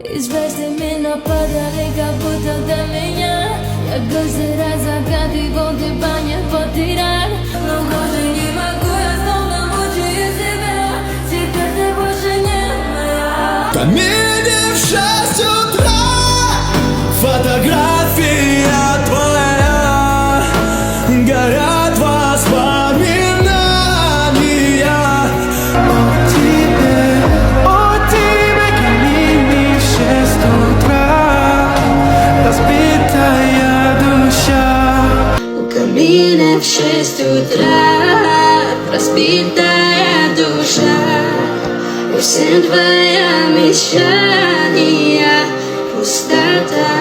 И звездами нападали, как будто до меня. Я каждый раз загадываю, ты не потерял. Но больше не могу, я снова мучаю себя. Теперь ты больше не моя. В камине в 6 утра фотография твоя, горят воспоминания о тебе, камине в 6 утра, разбитая душа. У камина в 6 утра разбитая душа. И все твои мечтания пустота.